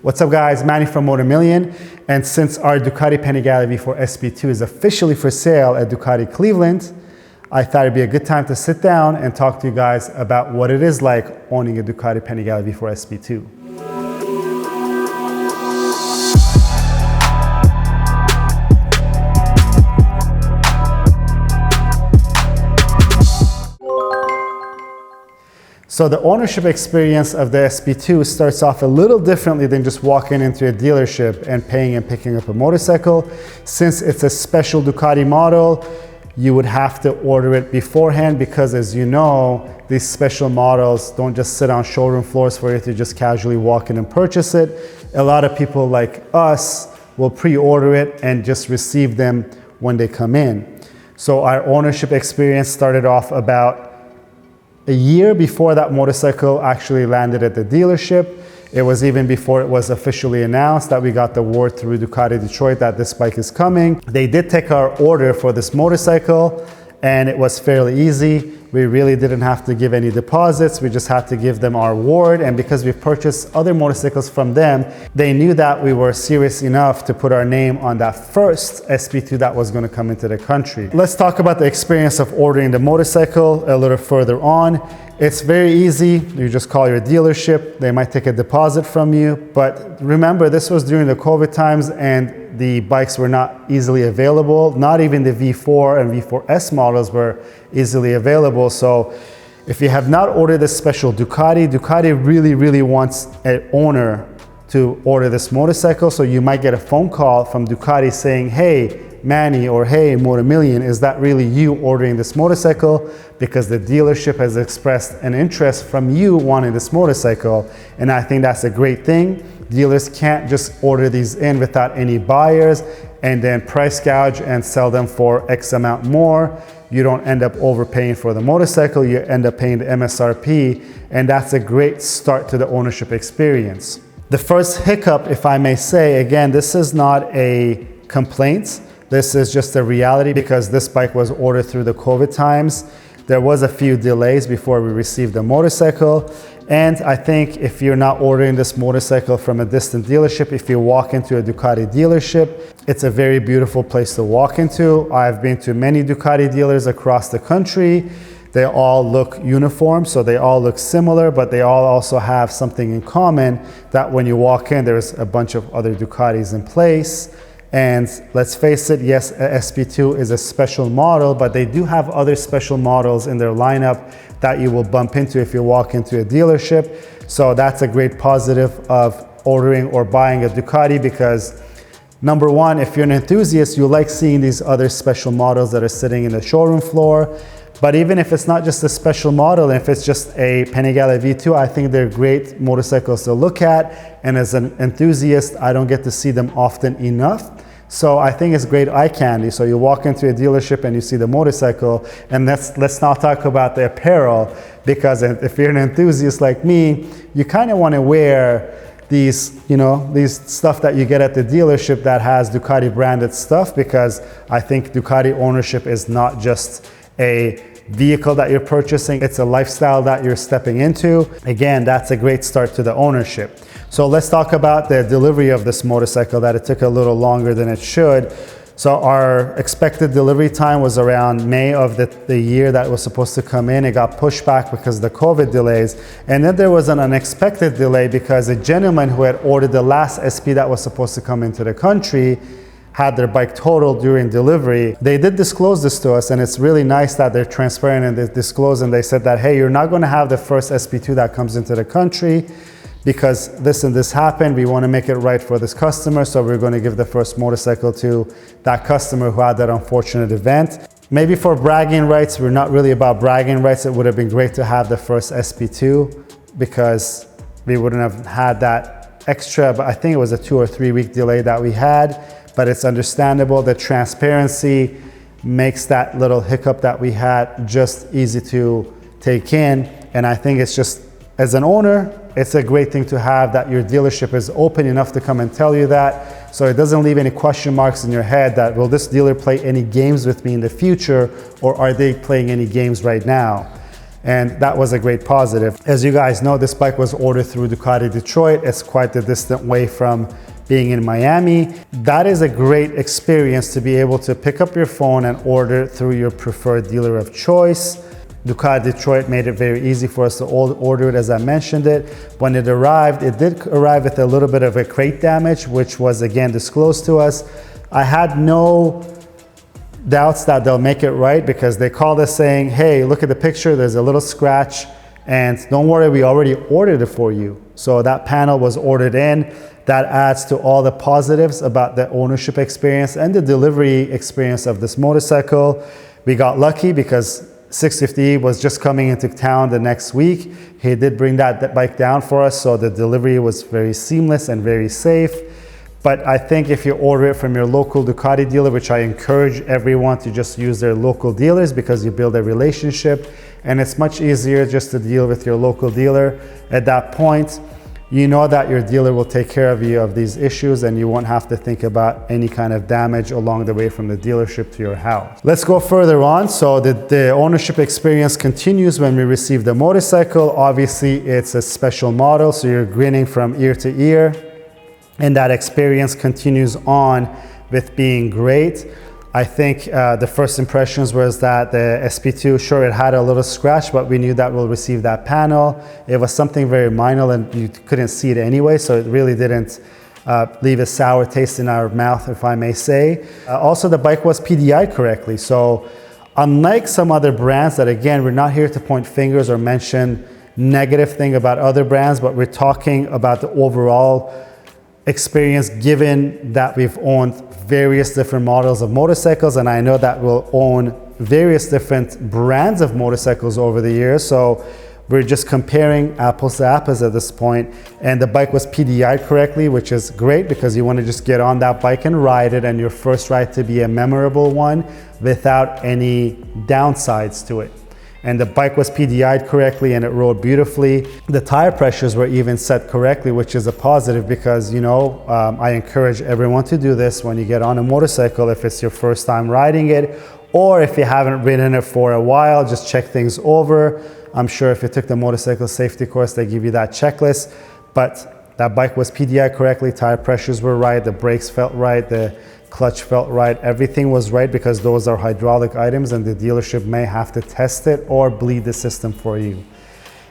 What's up guys, Manny from Motomillion, and since our Ducati Panigale V4 SP2 is officially for sale at Ducati Cleveland, I thought it'd be a good time to sit down and talk to you guys about what it is like owning a Ducati Panigale V4 SP2. So the ownership experience of the SP2 starts off a little differently than just walking into a dealership and paying and picking up a motorcycle. Since it's a special Ducati model, you would have to order it beforehand because, as you know, these special models don't just sit on showroom floors for you to just casually walk in and purchase it. A lot of people like us will pre-order it and just receive them when they come in. So our ownership experience started off about a year before that motorcycle actually landed at the dealership. It was even before it was officially announced that we got the word through Ducati Detroit that this bike is coming. They did take our order for this motorcycle and it was fairly easy. We really didn't have to give any deposits. We just had to give them our word, and because we purchased other motorcycles from them, they knew that we were serious enough to put our name on that first SP2 that was going to come into the country. Let's talk about the experience of ordering the motorcycle a little further on. It's very easy. You just call your dealership. They might take a deposit from you, but remember, this was during the COVID times and the bikes were not easily available. Not even the V4 and V4S models were easily available. So if you have not ordered this special Ducati really wants an owner to order this motorcycle. So you might get a phone call from Ducati saying, hey, Manny, or hey, Motomillion, is that really you ordering this motorcycle? Because the dealership has expressed an interest from you wanting this motorcycle. And I think that's a great thing. Dealers can't just order these in without any buyers and then price gouge and sell them for X amount more. You don't end up overpaying for the motorcycle, you end up paying the MSRP, and that's a great start to the ownership experience. The first hiccup, if I may say, again, this is not a complaint. This is just a reality because this bike was ordered through the COVID times. There was a few delays before we received the motorcycle. And I think if you're not ordering this motorcycle from a distant dealership, if you walk into a Ducati dealership, it's a very beautiful place to walk into. I've been to many Ducati dealers across the country. They all look uniform, so they all look similar, but they all also have something in common that when you walk in, there's a bunch of other Ducatis in place. And let's face it, yes, a SP2 is a special model, but they do have other special models in their lineup that you will bump into if you walk into a dealership. So that's a great positive of ordering or buying a Ducati because, number one, if you're an enthusiast, you like seeing these other special models that are sitting in the showroom floor. But even if it's not just a special model, if it's just a Panigale V2, I think they're great motorcycles to look at. And as an enthusiast, I don't get to see them often enough. So I think it's great eye candy. So you walk into a dealership and you see the motorcycle, and let's now talk about the apparel, because if you're an enthusiast like me, you kind of want to wear these stuff that you get at the dealership that has Ducati branded stuff, because I think Ducati ownership is not just a vehicle that you're purchasing, it's a lifestyle that you're stepping into. Again, that's a great start to the ownership. So let's talk about the delivery of this motorcycle, that it took a little longer than it should. So our expected delivery time was around May of the year that it was supposed to come in. It got pushed back because of the COVID delays. And then there was an unexpected delay because a gentleman who had ordered the last SP that was supposed to come into the country had their bike totaled during delivery. They did disclose this to us, and it's really nice that they're transparent and they disclose, and they said that, hey, you're not going to have the first SP2 that comes into the country because this and this happened. We want to make it right for this customer, so we're going to give the first motorcycle to that customer who had that unfortunate event. Maybe for bragging rights, we're not really about bragging rights. It would have been great to have the first SP2 because we wouldn't have had that extra, but I think it was a 2 or 3 week delay that we had. But it's understandable. The transparency makes that little hiccup that we had just easy to take in. And I think it's just, as an owner, it's a great thing to have that your dealership is open enough to come and tell you that. So it doesn't leave any question marks in your head that, will this dealer play any games with me in the future, or are they playing any games right now? And that was a great positive. As you guys know, this bike was ordered through Ducati Detroit. It's quite the distant way from being in Miami. That is a great experience to be able to pick up your phone and order through your preferred dealer of choice. Ducati Detroit made it very easy for us to order it, as I mentioned it. When it arrived, it did arrive with a little bit of a crate damage, which was again disclosed to us. I had no doubts that they'll make it right, because they called us saying, hey, look at the picture, there's a little scratch, and don't worry, we already ordered it for you. So that panel was ordered in. That adds to all the positives about the ownership experience and the delivery experience of this motorcycle. We got lucky because 650 was just coming into town the next week. He did bring that bike down for us, so the delivery was very seamless and very safe. But I think if you order it from your local Ducati dealer, which I encourage everyone to just use their local dealers, because you build a relationship and it's much easier just to deal with your local dealer. At that point, you know that your dealer will take care of you of these issues, and you won't have to think about any kind of damage along the way from the dealership to your house. Let's go further on. So the ownership experience continues when we receive the motorcycle. Obviously, it's a special model, so you're grinning from ear to ear. And that experience continues on with being great. I think the first impressions was that the SP2, sure, it had a little scratch, but we knew that we'll receive that panel. It was something very minor and you couldn't see it anyway, so it really didn't leave a sour taste in our mouth, if I may say. Also, the bike was PDI'd correctly. So unlike some other brands that, again, we're not here to point fingers or mention negative thing about other brands, but we're talking about the overall experience, given that we've owned various different models of motorcycles, and I know that we'll own various different brands of motorcycles over the years, so we're just comparing apples to apples at this point. And the bike was PDI'd correctly, which is great, because you want to just get on that bike and ride it, and your first ride to be a memorable one without any downsides to it. And the bike was PDI'd correctly and it rode beautifully. The tire pressures were even set correctly, which is a positive, because, you know, I encourage everyone to do this when you get on a motorcycle. If it's your first time riding it, or if you haven't ridden it for a while, just check things over. I'm sure if you took the motorcycle safety course, they give you that checklist. But that bike was PDI'd correctly, tire pressures were right, the brakes felt right, the clutch felt right, everything was right, because those are hydraulic items and the dealership may have to test it or bleed the system for you.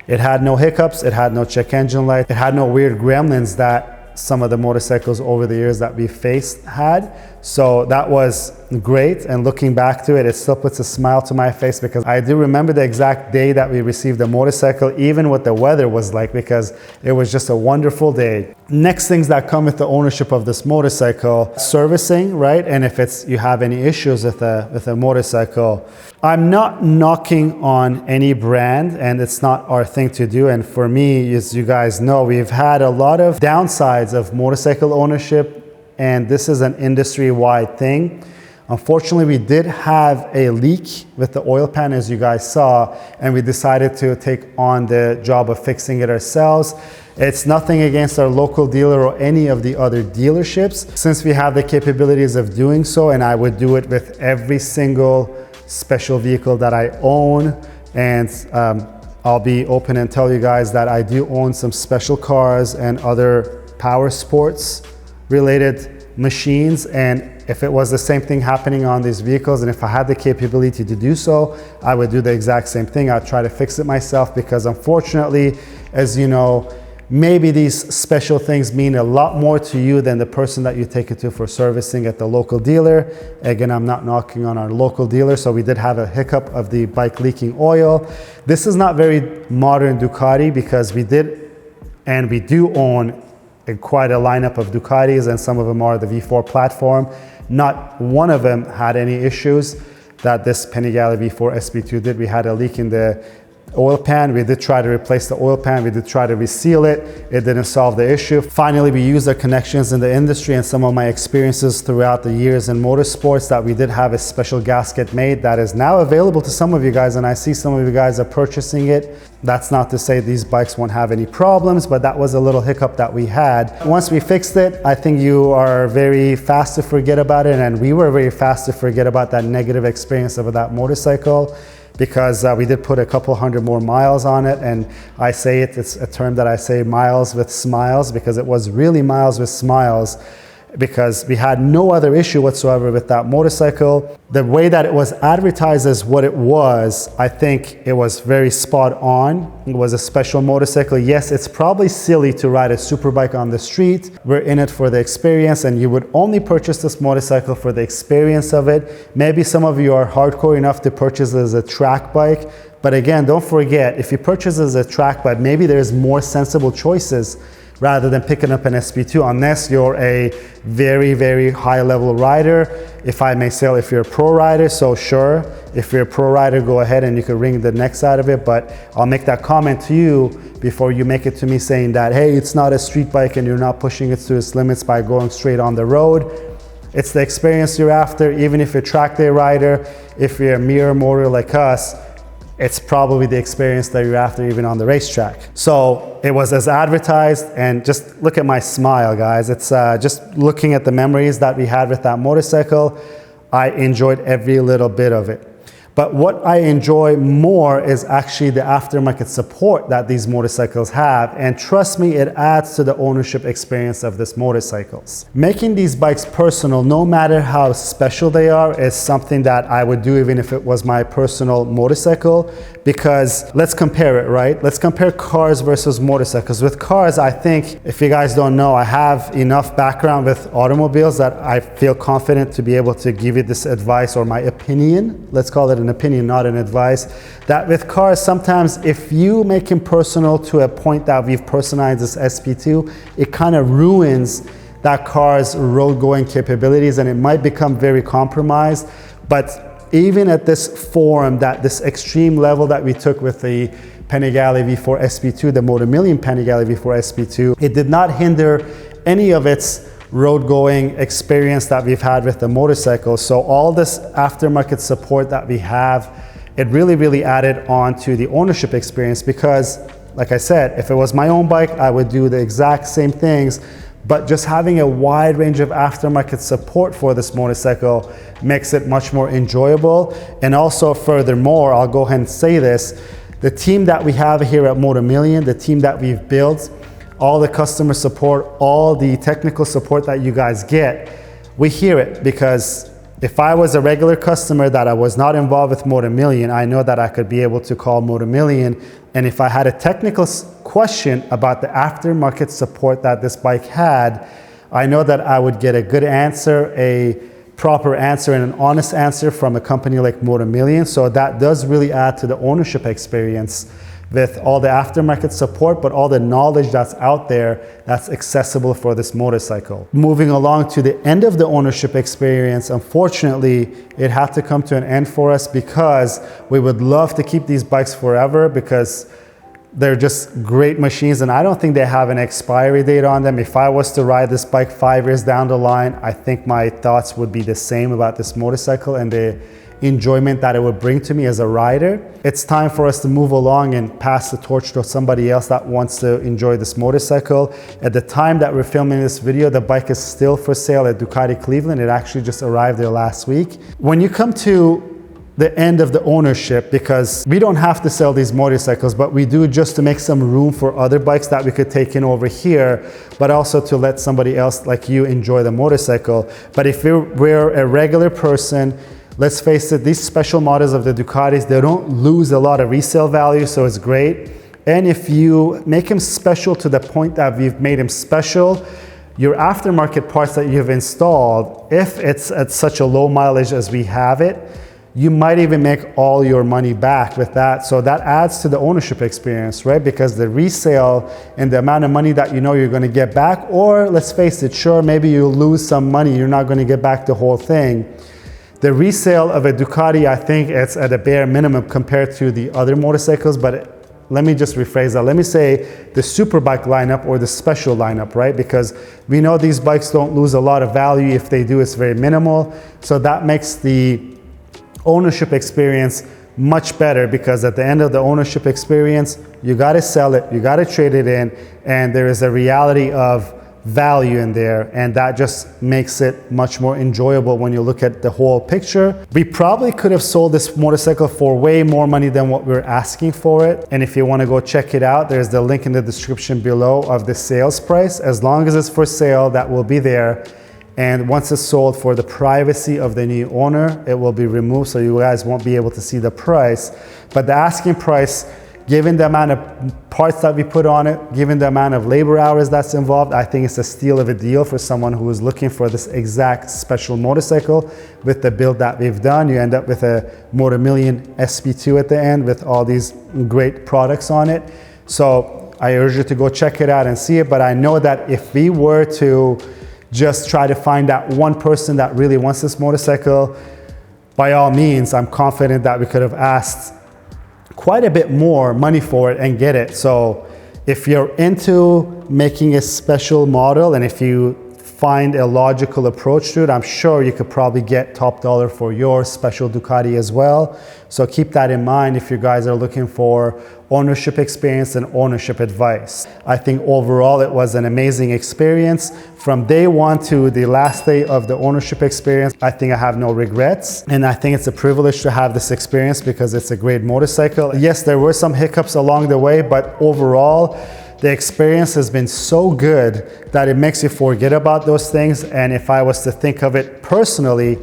It had no hiccups, it had no check engine light, it had no weird gremlins that some of the motorcycles over the years that we faced had. So that was great, and looking back to it, it still puts a smile to my face, because I do remember the exact day that we received the motorcycle, even what the weather was like, because it was just a wonderful day. Next things that come with the ownership of this motorcycle: servicing, right? And if you have any issues with a motorcycle, I'm not knocking on any brand, and it's not our thing to do. And for me, as you guys know, we've had a lot of downsides of motorcycle ownership, and this is an industry-wide thing. Unfortunately, we did have a leak with the oil pan, as you guys saw, and we decided to take on the job of fixing it ourselves. It's nothing against our local dealer or any of the other dealerships, since we have the capabilities of doing so, and I would do it with every single special vehicle that I own. And I'll be open and tell you guys that I do own some special cars and other power sports related machines, and if it was the same thing happening on these vehicles, and if I had the capability to do so, I would do the exact same thing. I'd try to fix it myself, because unfortunately, as you know, maybe these special things mean a lot more to you than the person that you take it to for servicing at the local dealer. Again, I'm not knocking on our local dealer, so we did have a hiccup of the bike leaking oil. This is not very modern Ducati, because we did and we do own quite a lineup of Ducatis, and some of them are the V4 platform. Not one of them had any issues that this Panigale V4 SP2 did. We had a leak in the oil pan. We did try to replace the oil pan. We did try to reseal it. It didn't solve the issue. Finally, we used our connections in the industry and some of my experiences throughout the years in motorsports that we did have a special gasket made that is now available to some of you guys, and I see some of you guys are purchasing it. That's not to say these bikes won't have any problems, but that was a little hiccup that we had. Once we fixed it, I think you are very fast to forget about it, and we were very fast to forget about that negative experience of that motorcycle, because we did put a couple hundred more miles on it, and I say it's a term that I say miles with smiles, because it was really miles with smiles, because we had no other issue whatsoever with that motorcycle. The way that it was advertised as what it was, I think it was very spot on. It was a special motorcycle. Yes, it's probably silly to ride a superbike on the street. We're in it for the experience, and you would only purchase this motorcycle for the experience of it. Maybe some of you are hardcore enough to purchase it as a track bike, but again, don't forget, if you purchase it as a track bike, maybe there's more sensible choices rather than picking up an SP2, unless you're a very, very high level rider. If I may say, if you're a pro rider, so sure, if you're a pro rider, go ahead and you can wring the necks out of it, but I'll make that comment to you before you make it to me saying that, hey, it's not a street bike and you're not pushing it to its limits by going straight on the road. It's the experience you're after. Even if you're a track day rider, if you're a mirror motor like us, it's probably the experience that you're after even on the racetrack. So it was as advertised, and just look at my smile, guys. It's just looking at the memories that we had with that motorcycle. I enjoyed every little bit of it. But what I enjoy more is actually the aftermarket support that these motorcycles have. And trust me, it adds to the ownership experience of these motorcycles. Making these bikes personal, no matter how special they are, is something that I would do even if it was my personal motorcycle. Because let's compare it, right? Let's compare cars versus motorcycles. With cars, I think, if you guys don't know, I have enough background with automobiles that I feel confident to be able to give you this advice, or my opinion. Let's call it an opinion, not an advice. That with cars, sometimes if you make them personal to a point that we've personalized this SP2, it kind of ruins that car's road going capabilities, and it might become very compromised. But even at this form, that this extreme level that we took with the Panigale V4 SP2, the Motomillion Panigale V4 SP2, it did not hinder any of its road going experience that we've had with the motorcycle. So all this aftermarket support that we have, it really added on to the ownership experience, because like I said, if it was my own bike, I would do the exact same things. But just having a wide range of aftermarket support for this motorcycle makes it much more enjoyable. And also, furthermore, I'll go ahead and say this, the team that we have here at Motomillion, the team that we've built, all the customer support, all the technical support that you guys get, we hear it. Because if I was a regular customer that I was not involved with Motomillion, I know that I could be able to call Motomillion, and if I had a technical question about the aftermarket support that this bike had, I know that I would get a good answer, a proper answer, and an honest answer from a company like Motomillion. So that does really add to the ownership experience with all the aftermarket support, but all the knowledge that's out there that's accessible for this motorcycle. Moving along to the end of the ownership experience, unfortunately, it had to come to an end for us, because we would love to keep these bikes forever, because they're just great machines, and I don't think they have an expiry date on them. If I was to ride this bike 5 years down the line, I think my thoughts would be the same about this motorcycle and the enjoyment that it would bring to me as a rider. It's time for us to move along and pass the torch to somebody else that wants to enjoy this motorcycle. At the time that we're filming this video, the bike is still for sale at Ducati Cleveland. It actually just arrived there last week. When you come to the end of the ownership, because we don't have to sell these motorcycles, but we do just to make some room for other bikes that we could take in over here, but also to let somebody else like you enjoy the motorcycle. But if we're a regular person, let's face it, these special models of the Ducatis, they don't lose a lot of resale value, so it's great. And if you make them special to the point that we've made them special, your aftermarket parts that you've installed, if it's at such a low mileage as we have it, you might even make all your money back with that. So that adds to the ownership experience, right? Because the resale and the amount of money that you know you're going to get back, or let's face it, sure, maybe you'll lose some money, you're not going to get back the whole thing. The resale of a Ducati, I think it's at a bare minimum compared to the other motorcycles, but let me just rephrase that. Let me say the superbike lineup or the special lineup, right? Because we know these bikes don't lose a lot of value. If they do, it's very minimal. So that makes the ownership experience much better, because at the end of the ownership experience, you got to sell it, you got to trade it in, and there is a reality of value in there, and that just makes it much more enjoyable when you look at the whole picture. We probably could have sold this motorcycle for way more money than what we were asking for it, and if you want to go check it out, there's the link in the description below of the sales price. As long as it's for sale, that will be there, and once it's sold, for the privacy of the new owner, it will be removed, so you guys won't be able to see the price. But the asking price, given the amount of parts that we put on it, given the amount of labor hours that's involved, I think it's a steal of a deal for someone who is looking for this exact special motorcycle. With the build that we've done, you end up with a Motomillion SP2 at the end with all these great products on it. So I urge you to go check it out and see it. But I know that if we were to just try to find that one person that really wants this motorcycle, by all means, I'm confident that we could have asked quite a bit more money for it and get it. So if you're into making a special model, and if you find a logical approach to it, I'm sure you could probably get top dollar for your special Ducati as well. So keep that in mind if you guys are looking for ownership experience and ownership advice. I think overall it was an amazing experience. From day one to the last day of the ownership experience, I think I have no regrets. And I think it's a privilege to have this experience because it's a great motorcycle. Yes, there were some hiccups along the way, but overall, the experience has been so good that it makes you forget about those things. And if I was to think of it personally,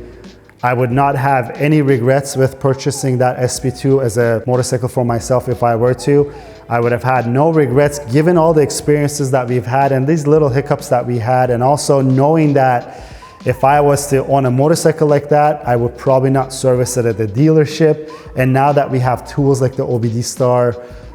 I would not have any regrets with purchasing that SP2 as a motorcycle for myself. If I were to, I would have had no regrets given all the experiences that we've had and these little hiccups that we had, and also knowing that if I was to own a motorcycle like that, I would probably not service it at the dealership. And now that we have tools like the OBD Star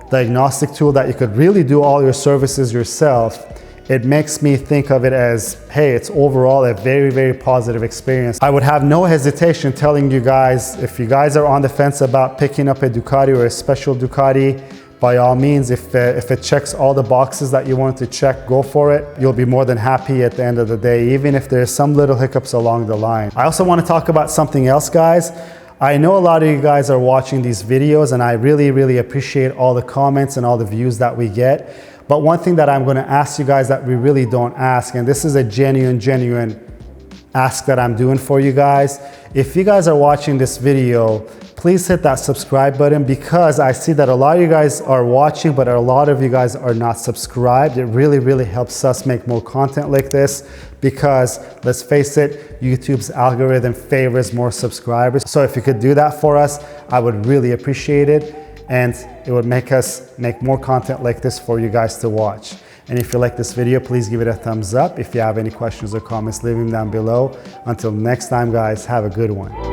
diagnostic tool that you could really do all your services yourself, it makes me think of it as, hey, it's overall a very, very positive experience. I would have no hesitation telling you guys, if you guys are on the fence about picking up a Ducati or a special Ducati, by all means, if it checks all the boxes that you want to check, go for it. You'll be more than happy at the end of the day, even if there's some little hiccups along the line. I also want to talk about something else, guys. I know a lot of you guys are watching these videos, and I really, really appreciate all the comments and all the views that we get. But one thing that I'm going to ask you guys that we really don't ask, and this is a genuine ask that I'm doing for you guys. If you guys are watching this video, please hit that subscribe button, because I see that a lot of you guys are watching, but a lot of you guys are not subscribed. It really, really helps us make more content like this, because let's face it, YouTube's algorithm favors more subscribers. So if you could do that for us, I would really appreciate it. And it would make us make more content like this for you guys to watch. And if you like this video, please give it a thumbs up. If you have any questions or comments, leave them down below. Until next time, guys, have a good one.